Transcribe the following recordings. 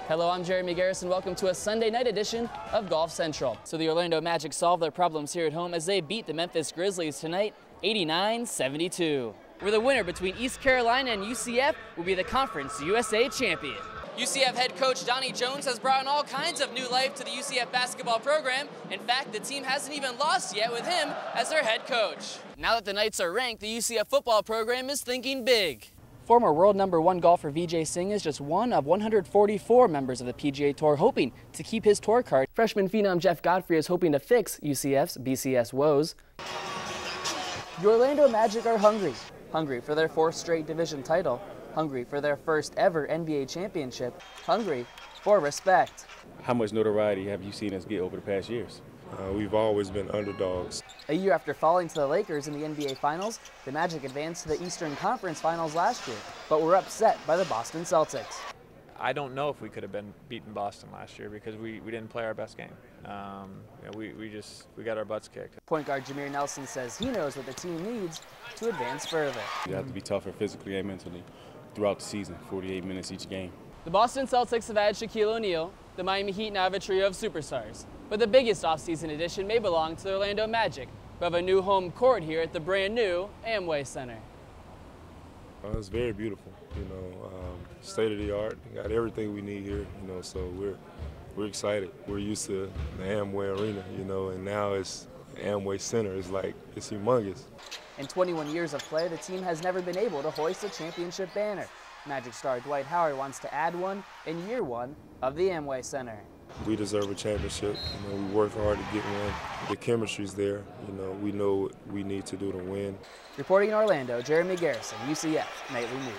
Hello, I'm Jeremy Garrison. Welcome to a Sunday night edition of Golf Central. So the Orlando Magic solved their problems here at home as they beat the Memphis Grizzlies tonight, 89-72. Where the winner between East Carolina and UCF will be the Conference USA champion. UCF head coach Donnie Jones has brought in all kinds of new life to the UCF basketball program. In fact, the team hasn't even lost yet with him as their head coach. Now that the Knights are ranked, the UCF football program is thinking big. Former world #1 golfer Vijay Singh is just one of 144 members of the PGA Tour hoping to keep his tour card. Freshman phenom Jeff Godfrey is hoping to fix UCF's BCS woes. The Orlando Magic are hungry. Hungry for their 4th straight division title. Hungry for their first ever NBA championship. Hungry for respect. How much notoriety have you seen us get over the past years? We've always been underdogs. A year after falling to the Lakers in the NBA Finals, the Magic advanced to the Eastern Conference Finals last year, but were upset by the Boston Celtics. I don't know if we could have been beaten Boston last year because we didn't play our best game. We got our butts kicked. Point guard Jameer Nelson says he knows what the team needs to advance further. You have to be tougher physically and mentally throughout the season, 48 minutes each game. The Boston Celtics have added Shaquille O'Neal. The Miami Heat now have a trio of superstars. But the biggest offseason addition may belong to the Orlando Magic, who have a new home court here at the brand new Amway Center. It's very beautiful, state of the art. Got everything we need here, so we're excited. We're used to the Amway Arena, and now it's Amway Center. It's humongous. In 21 years of play, the team has never been able to hoist a championship banner. Magic star Dwight Howard wants to add one in year 1 of the Amway Center. We deserve a championship. We work hard to get one. The chemistry's there. We know what we need to do to win. Reporting in Orlando, Jeremy Garrison, UCF Nightly News.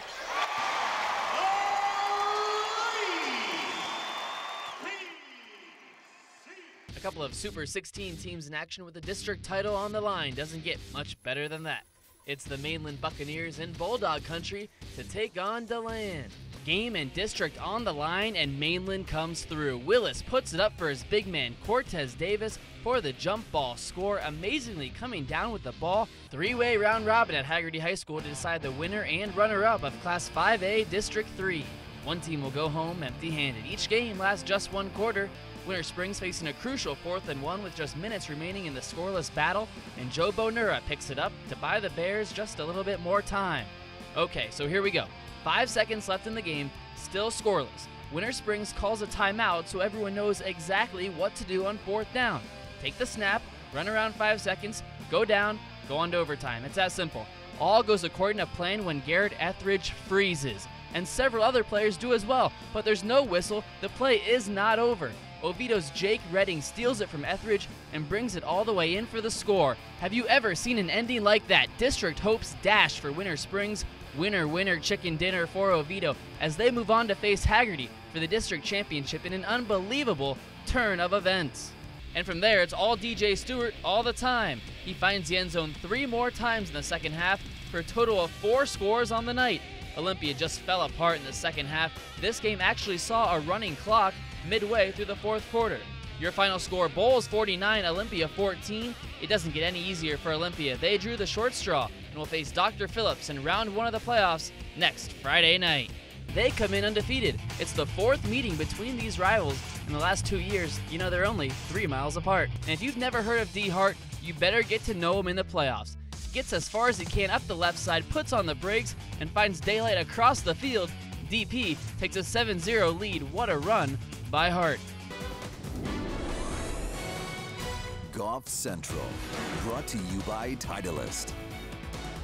A couple of Super 16 teams in action with the district title on the line. Doesn't get much better than that. It's the Mainland Buccaneers in Bulldog Country to take on DeLand. Game and district on the line, and Mainland comes through. Willis puts it up for his big man, Cortez Davis, for the jump ball score, amazingly coming down with the ball. 3-way round robin at Hagerty High School to decide the winner and runner-up of Class 5A District 3. One team will go home empty-handed. Each game lasts just 1 quarter. Winter Springs facing a crucial 4th and 1 with just minutes remaining in the scoreless battle, and Joe Bonura picks it up to buy the Bears just a little bit more time. Okay, so here we go. 5 seconds left in the game, still scoreless. Winter Springs calls a timeout so everyone knows exactly what to do on 4th down. Take the snap, run around 5 seconds, go down, go on to overtime. It's that simple. All goes according to plan when Garrett Etheridge freezes. And several other players do as well, but there's no whistle. The play is not over. Oviedo's Jake Redding steals it from Etheridge and brings it all the way in for the score. Have you ever seen an ending like that? District hopes dash for Winter Springs. Winner, winner, chicken dinner for Oviedo as they move on to face Hagerty for the district championship in an unbelievable turn of events. And from there, it's all DJ Stewart all the time. He finds the end zone 3 more times in the second half for a total of 4 scores on the night. Olympia just fell apart in the second half. This game actually saw a running clock midway through the 4th quarter. Your final score, Bulls 49, Olympia 14. It doesn't get any easier for Olympia. They drew the short straw and will face Dr. Phillips in round 1 of the playoffs next Friday night. They come in undefeated. It's the 4th meeting between these rivals in the last 2 years. They're only 3 miles apart. And if you've never heard of D. Hart, you better get to know him in the playoffs. He gets as far as he can up the left side, puts on the brakes, and finds daylight across the field. DP takes a 7-0 lead. What a run by Hart. Golf Central, brought to you by Titleist.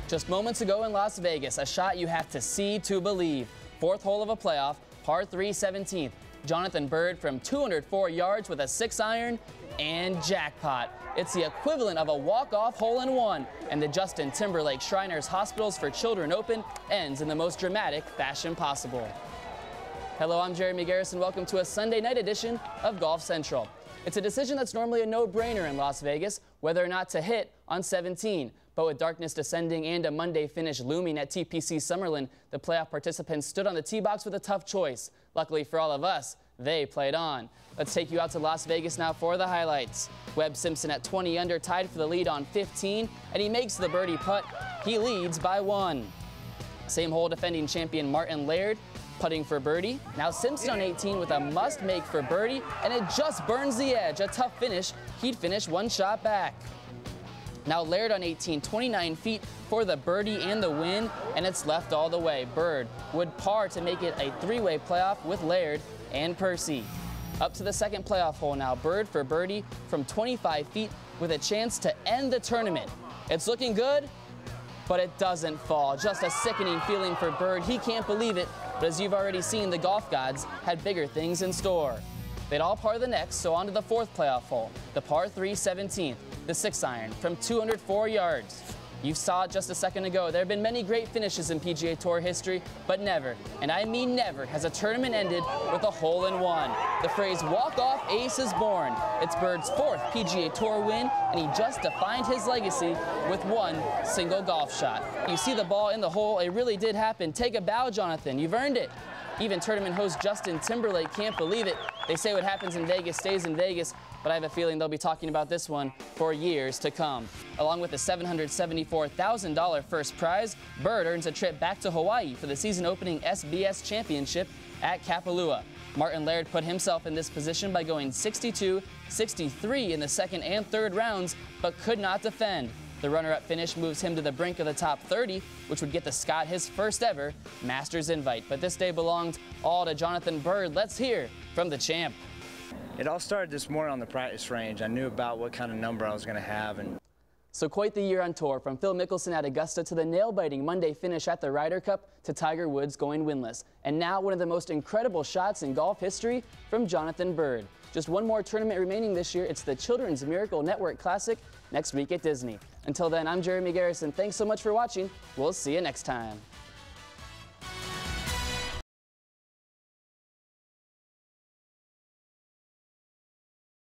Just moments ago in Las Vegas, a shot you have to see to believe. 4th hole of a playoff, par 3 17th. Jonathan Bird from 204 yards with a 6-iron and jackpot. It's the equivalent of a walk-off hole-in-one, and the Justin Timberlake Shriners Hospitals for Children Open ends in the most dramatic fashion possible. Hello, I'm Jeremy Garrison. Welcome to a Sunday night edition of Golf Central. It's a decision that's normally a no-brainer in Las Vegas, whether or not to hit on 17. But with darkness descending and a Monday finish looming at TPC Summerlin, the playoff participants stood on the tee box with a tough choice. Luckily for all of us, they played on. Let's take you out to Las Vegas now for the highlights. Webb Simpson at 20 under tied for the lead on 15, and he makes the birdie putt. He leads by 1. Same hole defending champion Martin Laird putting for birdie. Now Simpson on 18 with a must-make for birdie, and it just burns the edge. A tough finish. He'd finish one shot back. Now Laird on 18, 29 feet for the birdie and the win, and it's left all the way. Bird would par to make it a three-way playoff with Laird and Percy. Up to the second playoff hole now. Bird for birdie from 25 feet with a chance to end the tournament. It's looking good, but it doesn't fall. Just a sickening feeling for Bird. He can't believe it, but as you've already seen, the golf gods had bigger things in store. They'd all par the next, so on to the fourth playoff hole, the par 3 17th, the 6-iron from 204 yards. You saw it just a second ago. There have been many great finishes in PGA Tour history, but never, and I mean never, has a tournament ended with a hole-in-one. The phrase walk-off ace is born. It's Bird's fourth PGA Tour win, and he just defined his legacy with one single golf shot. You see the ball in the hole. It really did happen. Take a bow, Jonathan. You've earned it. Even tournament host Justin Timberlake can't believe it. They say what happens in Vegas stays in Vegas, but I have a feeling they'll be talking about this one for years to come. Along with the $774,000 first prize, Bird earns a trip back to Hawaii for the season-opening SBS Championship at Kapalua. Martin Laird put himself in this position by going 62-63 in the second and third rounds, but could not defend. The runner-up finish moves him to the brink of the top 30, which would get the Scot his first ever Masters invite. But this day belonged all to Jonathan Bird. Let's hear from the champ. It all started this morning on the practice range. I knew about what kind of number I was going to have. So quite the year on tour, from Phil Mickelson at Augusta to the nail-biting Monday finish at the Ryder Cup to Tiger Woods going winless. And now one of the most incredible shots in golf history from Jonathan Bird. Just one more tournament remaining this year. It's the Children's Miracle Network Classic next week at Disney. Until then, I'm Jeremy Garrison. Thanks so much for watching. We'll see you next time.